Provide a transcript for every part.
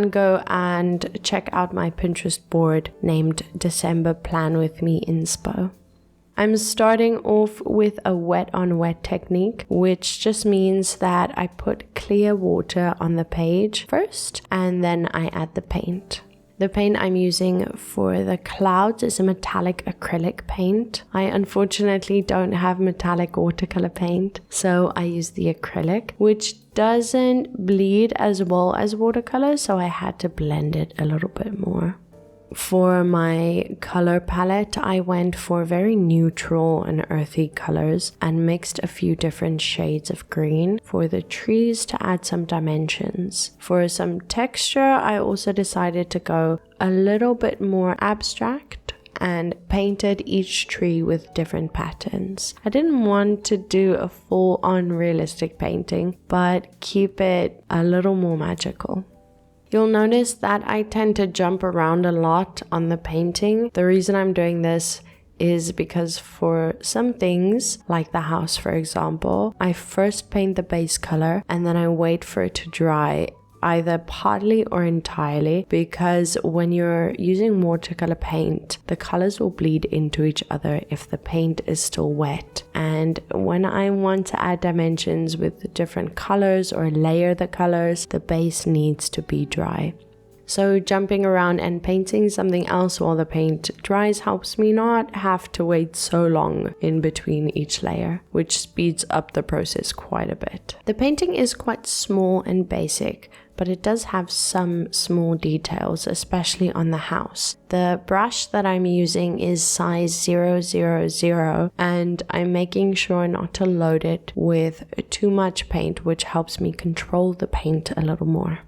everyone go and check out my Pinterest board named December Plan With Me Inspo. I'm starting off with a wet on wet technique, which just means that I put clear water on the page first and then I add the paint. The paint I'm using for the clouds is a metallic acrylic paint. I unfortunately don't have metallic watercolor paint, so I use the acrylic, which doesn't bleed as well as watercolor, so I had to blend it a little bit more. For my color palette, I went for very neutral and earthy colors and mixed a few different shades of green for the trees to add some dimensions. For some texture, I also decided to go a little bit more abstract and painted each tree with different patterns. I didn't want to do a full-on realistic painting, but keep it a little more magical. You'll notice that I tend to jump around a lot on the painting. The reason I'm doing this is because for some things, like the house for example, I first paint the base color and then I wait for it to dry, either partly or entirely, because when you're using watercolor paint, the colors will bleed into each other if the paint is still wet. And when I want to add dimensions with different colors or layer the colors, the base needs to be dry. So jumping around and painting something else while the paint dries helps me not have to wait so long in between each layer, which speeds up the process quite a bit. The painting is quite small and basic, but it does have some small details, especially on the house. The brush that I'm using is size 000, and I'm making sure not to load it with too much paint, which helps me control the paint a little more.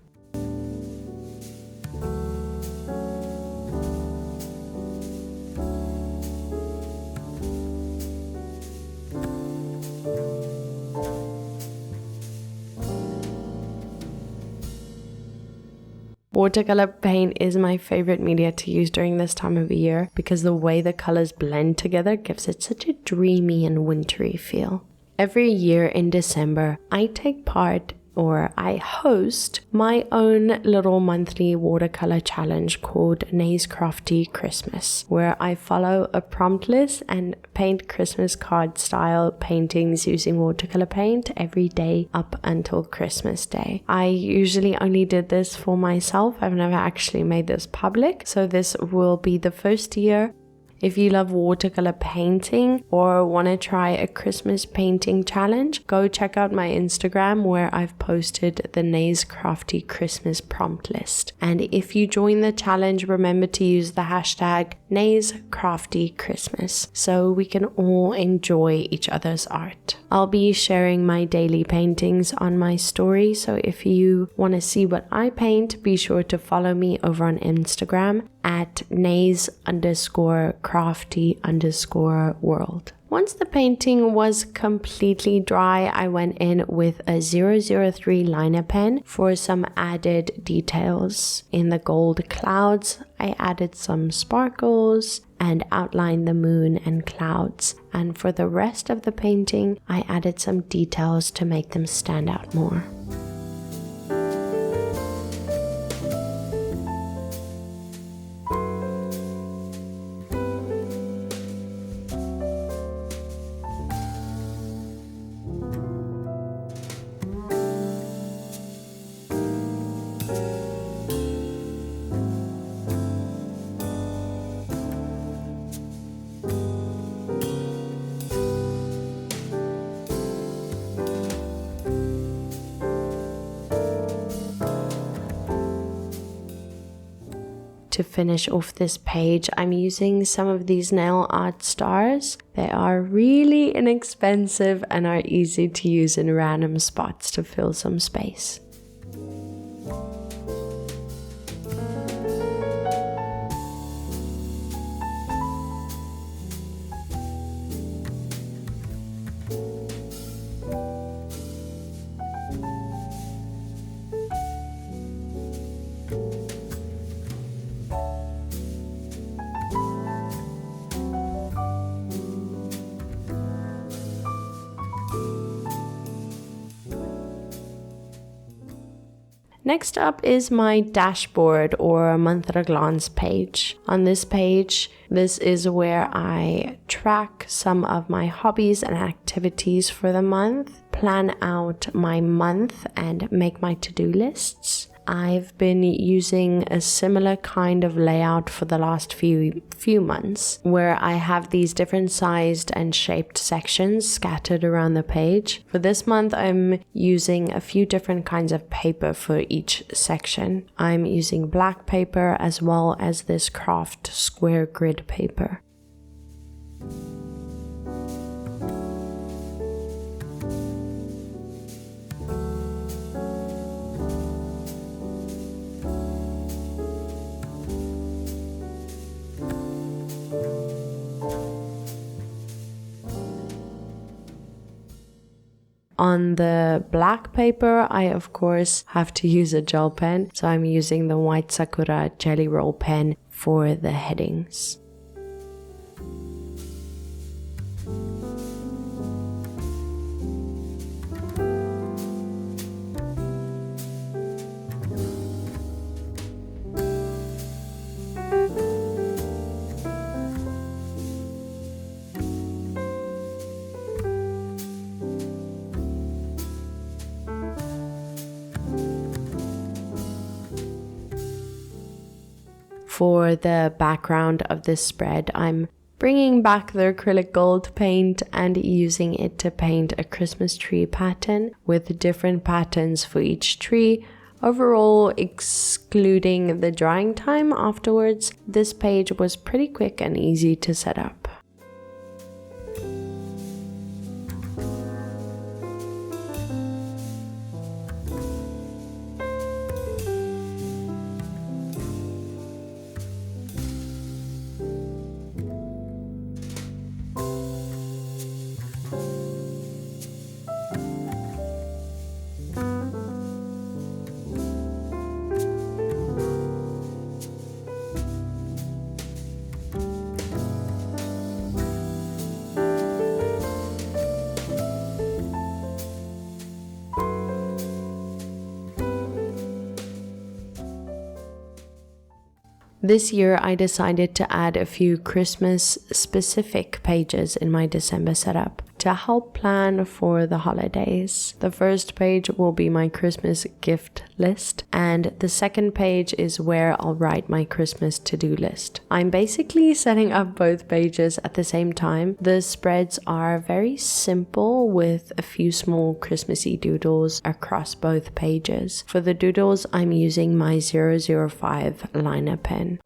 Watercolor paint is my favorite media to use during this time of year because the way the colors blend together gives it such a dreamy and wintry feel. Every year in December, I take part I host my own little monthly watercolor challenge called 𝐬𝐻's Crafty Christmas, where I follow a prompt list and paint Christmas card style paintings using watercolor paint every day up until Christmas Day. I usually only did this for myself. I've never actually made this public, so this will be the first year. If you love watercolor painting or want to try a Christmas painting challenge, go check out my Instagram where I've posted the 𝐬𝐻's Crafty Christmas prompt list. And if you join the challenge, remember to use the hashtag 𝐬𝐻's Crafty Christmas so we can all enjoy each other's art. I'll be sharing my daily paintings on my story, so if you want to see what I paint, be sure to follow me over on Instagram at 𝐬𝐻's_crafty_world. Once the painting was completely dry, I went in with a 003 liner pen for some added details. In the gold clouds, I added some sparkles and outlined the moon and clouds. And for the rest of the painting, I added some details to make them stand out more. To finish off this page, I'm using some of these nail art stars. They are really inexpensive and are easy to use in random spots to fill some space. Next up is my dashboard or month at a glance page. On this page, this is where I track some of my hobbies and activities for the month, plan out my month and make my to-do lists. I've been using a similar kind of layout for the last few months, where I have these different sized and shaped sections scattered around the page. For this month, I'm using a few different kinds of paper for each section. I'm using black paper as well as this craft square grid paper. On the black paper, I of course have to use a gel pen, so I'm using the white Sakura Jelly Roll pen for the headings. For the background of this spread, I'm bringing back the acrylic gold paint and using it to paint a Christmas tree pattern with different patterns for each tree. Overall, excluding the drying time afterwards, this page was pretty quick and easy to set up. This year I decided to add a few Christmas specific pages in my December setup to help plan for the holidays. The first page will be my Christmas gift list, and the second page is where I'll write my Christmas to-do list. I'm basically setting up both pages at the same time. The spreads are very simple with a few small Christmassy doodles across both pages. For the doodles, I'm using my 005 liner pen.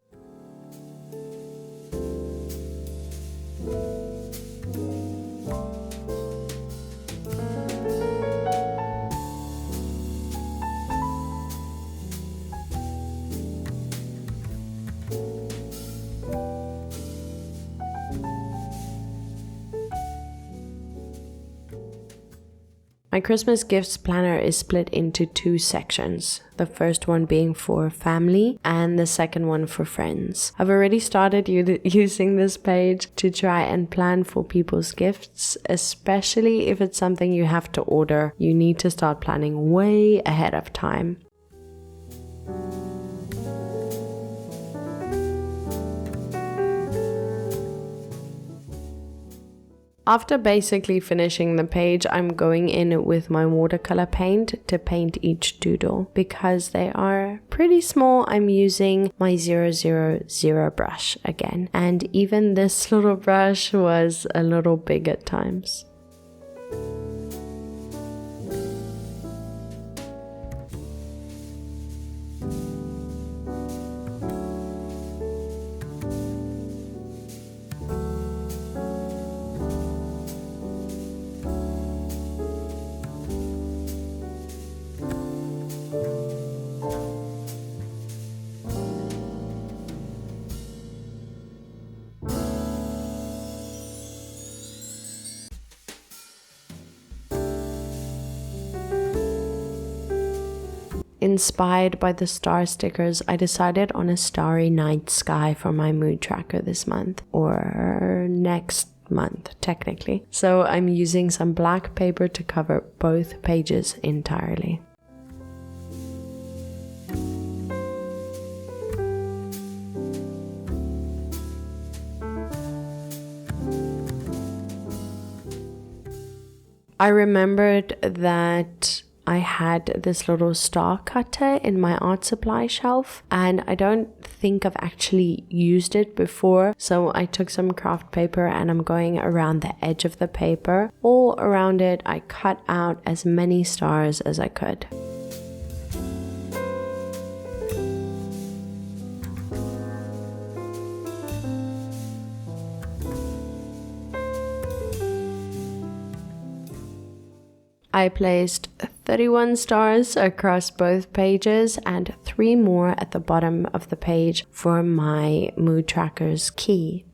My Christmas gifts planner is split into two sections, the first one being for family and the second one for friends. I've already started using this page to try and plan for people's gifts, especially if it's something you have to order. You need to start planning way ahead of time. After basically finishing the page, I'm going in with my watercolor paint to paint each doodle. Because they are pretty small, I'm using my 000 brush again. And even this little brush was a little big at times. Inspired by the star stickers, I decided on a starry night sky for my mood tracker this month, or next month technically. So I'm using some black paper to cover both pages entirely. I remembered that I had this little star cutter in my art supply shelf, and I don't think I've actually used it before, so I took some craft paper and I'm going around the edge of the paper. All around it, I cut out as many stars as I could. I placed 31 stars across both pages and 3 more at the bottom of the page for my mood tracker's key.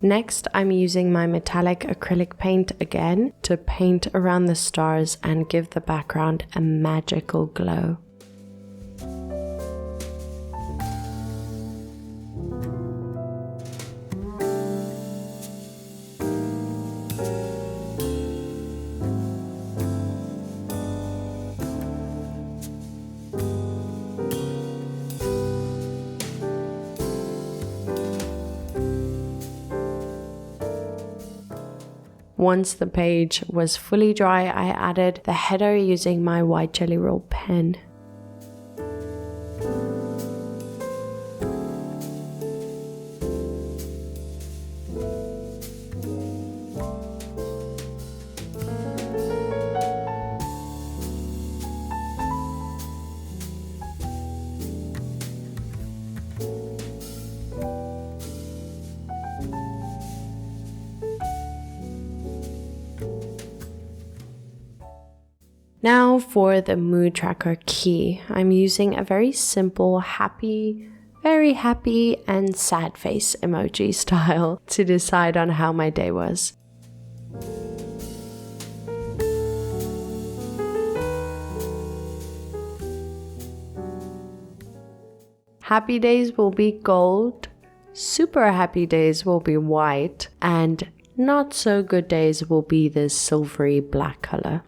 Next, I'm using my metallic acrylic paint again to paint around the stars and give the background a magical glow. Once the page was fully dry, I added the header using my white Jelly Roll pen. Now for the mood tracker key. I'm using a very simple very happy and sad face emoji style to decide on how my day was. Happy days will be gold, super happy days will be white, and Not so good days will be this silvery black color.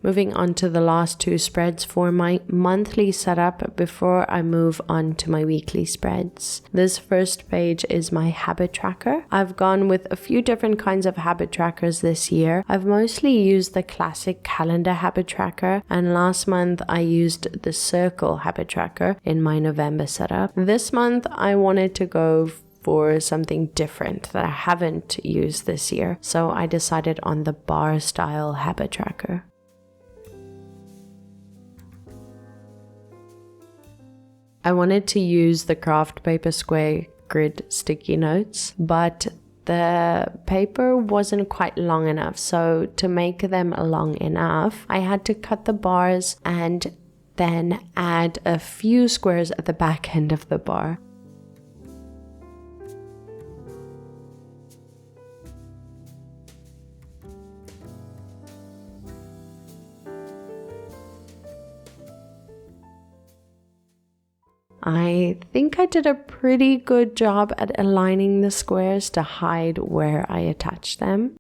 Moving on to the last two spreads for my monthly setup before I move on to my weekly spreads. This first page is my habit tracker. I've gone with a few different kinds of habit trackers this year. I've mostly used the classic calendar habit tracker, and last month I used the circle habit tracker in my November setup. This month I wanted to go for something different that I haven't used this year, so I decided on the bar style habit tracker. I wanted to use the craft paper square grid sticky notes, but the paper wasn't quite long enough, so to make them long enough, I had to cut the bars and then add a few squares at the back end of the bar. I think I did a pretty good job at aligning the squares to hide where I attached them.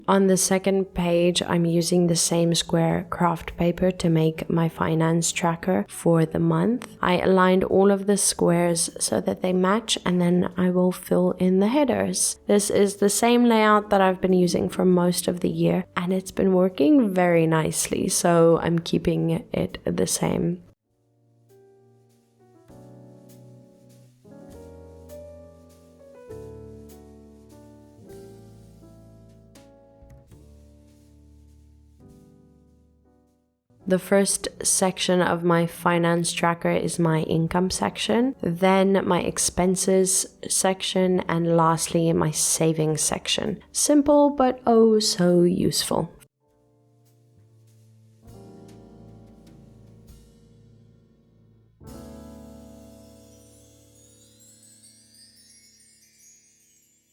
On the second page, I'm using the same square craft paper to make my finance tracker for the month. I aligned all of the squares so that they match, and then I will fill in the headers. This is the same layout that I've been using for most of the year, and it's been working very nicely, so I'm keeping it the same. The first section of my finance tracker is my income section, then my expenses section, and lastly my savings section. Simple but oh so useful.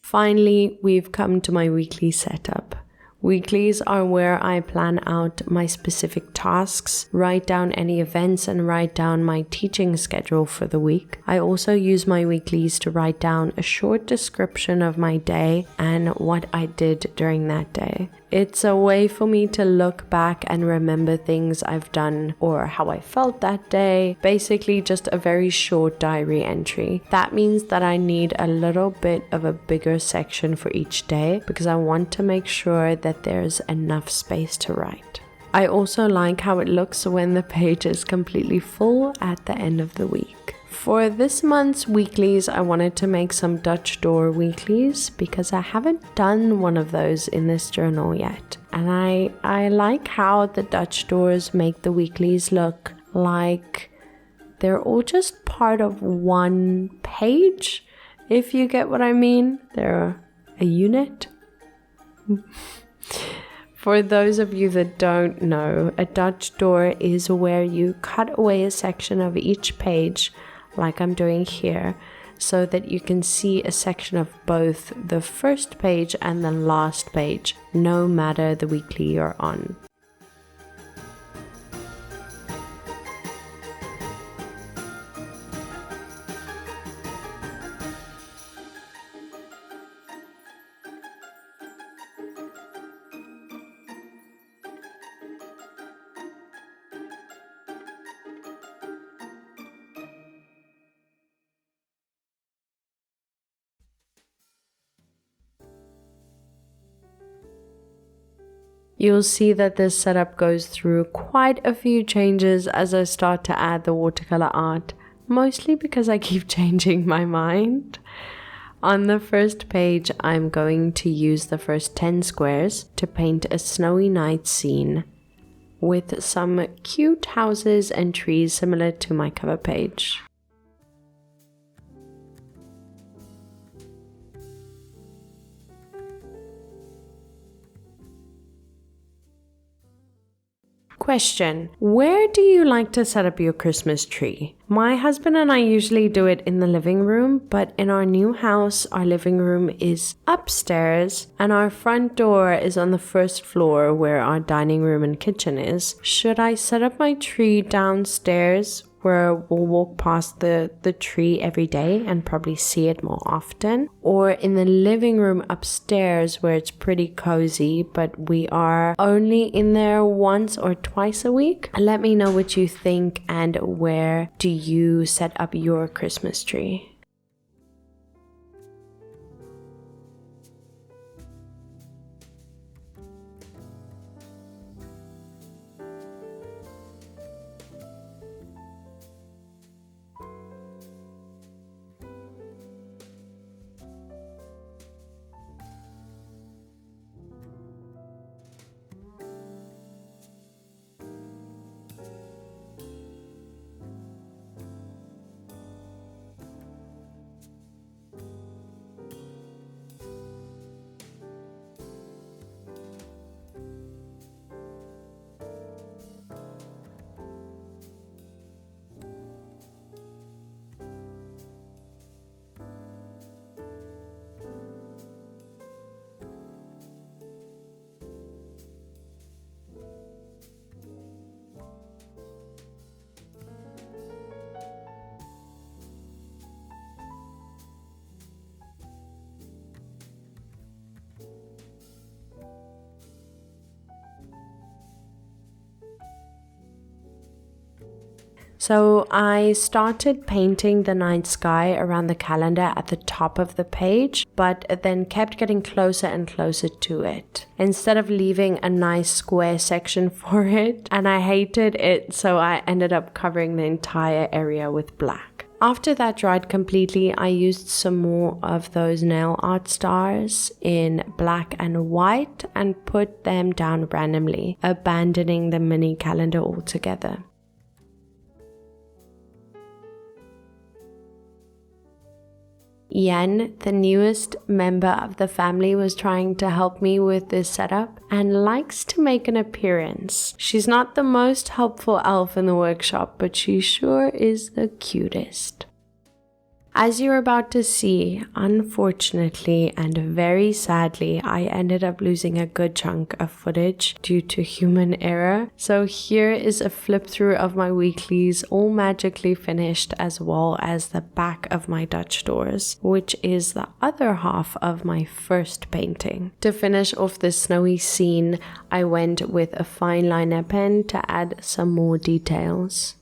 Finally, we've come to my weekly setup. Weeklies are where I plan out my specific tasks, write down any events, and write down my teaching schedule for the week. I also use my weeklies to write down a short description of my day and what I did during that day. It's a way for me to look back and remember things I've done or how I felt that day. Basically just a very short diary entry. That means that I need a little bit of a bigger section for each day because I want to make sure that there's enough space to write. I also like how it looks when the page is completely full at the end of the week. For this month's weeklies, I wanted to make some Dutch door weeklies because I haven't done one of those in this journal yet. And I like how the Dutch doors make the weeklies look like they're all just part of one page, if you get what I mean. They're a unit. For those of you that don't know, a Dutch door is where you cut away a section of each page, like I'm doing here, so that you can see a section of both the first page and the last page, no matter the weekly you're on. You'll see that this setup goes through quite a few changes as I start to add the watercolor art, mostly because I keep changing my mind. On the first page, I'm going to use the first 10 squares to paint a snowy night scene with some cute houses and trees similar to my cover page. Question: where do you like to set up your Christmas tree? My husband and I usually do it in the living room, but in our new house, our living room is upstairs and our front door is on the first floor where our dining room and kitchen is. Should I set up my tree downstairs where we'll walk past the tree every day and probably see it more often, or in the living room upstairs where it's pretty cozy but we are only in there once or twice a week? Let me know what you think, and where do you set up your Christmas tree? So I started painting the night sky around the calendar at the top of the page, but then kept getting closer and closer to it, instead of leaving a nice square section for it, and I hated it, so I ended up covering the entire area with black. After that dried completely, I used some more of those nail art stars in black and white and put them down randomly, abandoning the mini calendar altogether. Yen, the newest member of the family, was trying to help me with this setup and likes to make an appearance. She's not the most helpful elf in the workshop, but she sure is the cutest. As you're about to see, unfortunately and very sadly, I ended up losing a good chunk of footage due to human error. So here is a flip through of my weeklies, all magically finished, as well as the back of my Dutch doors, which is the other half of my first painting. To finish off this snowy scene, I went with a fine liner pen to add some more details.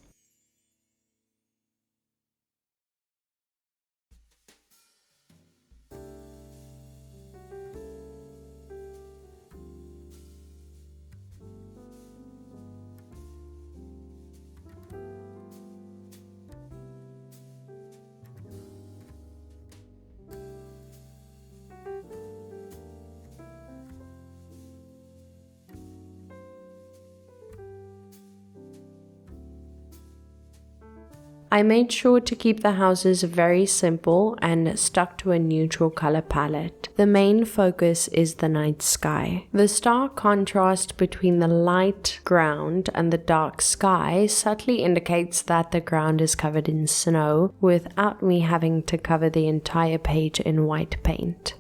I made sure to keep the houses very simple and stuck to a neutral color palette. The main focus is the night sky. The stark contrast between the light ground and the dark sky subtly indicates that the ground is covered in snow without me having to cover the entire page in white paint.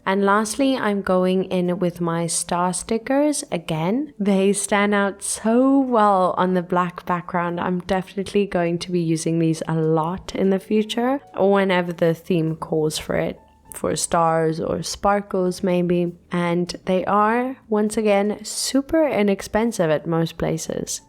And lastly, I'm going in with my star stickers again. They stand out so well on the black background. I'm definitely going to be using these a lot in the future, whenever the theme calls for it, for stars or sparkles maybe. And they are, once again, super inexpensive at most places.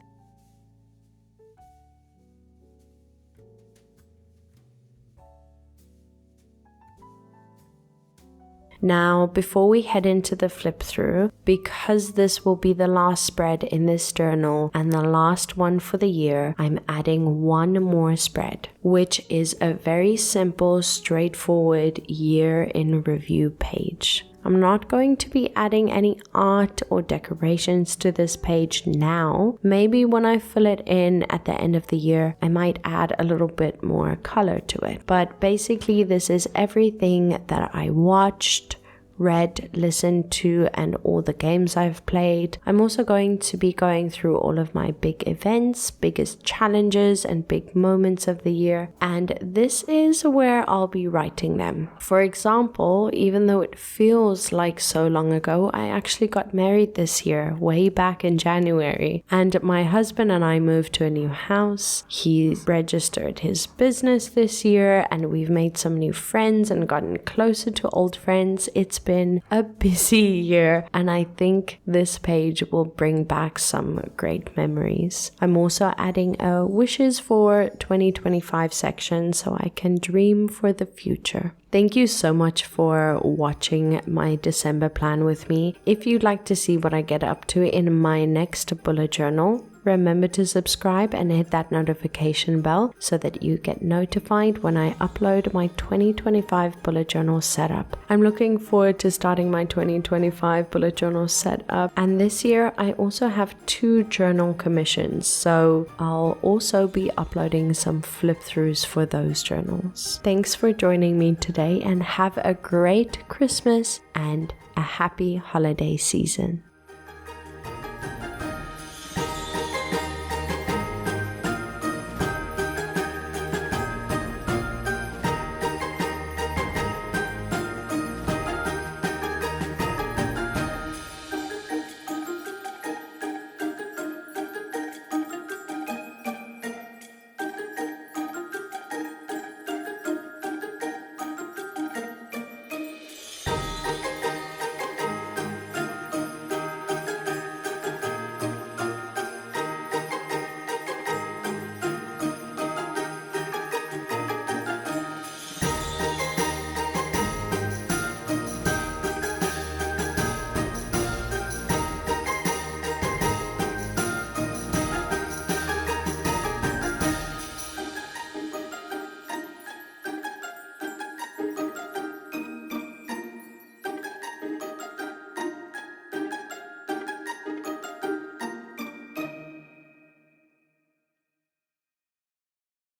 Now, before we head into the flip through, because this will be the last spread in this journal and the last one for the year, I'm adding one more spread, which is a very simple, straightforward year in review page. I'm not going to be adding any art or decorations to this page now. Maybe when I fill it in at the end of the year, I might add a little bit more color to it. But basically, this is everything that I watched, read, listened to, and all the games I've played. I'm also going to be going through all of my big events, biggest challenges, and big moments of the year, and this is where I'll be writing them. For example, even though it feels like so long ago, I actually got married this year, way back in January, and my husband and I moved to a new house. He registered his business this year, and we've made some new friends and gotten closer to old friends. It's been a busy year, and I think this page will bring back some great memories. I'm also adding a wishes for 2025 section so I can dream for the future. Thank you so much for watching my December plan with me. If you'd like to see what I get up to in my next bullet journal, remember to subscribe and hit that notification bell so that you get notified when I upload my 2025 bullet journal setup. I'm looking forward to starting my 2025 bullet journal setup, and this year I also have 2 journal commissions, so I'll also be uploading some flip throughs for those journals. Thanks for joining me today, and have a great Christmas and a happy holiday season.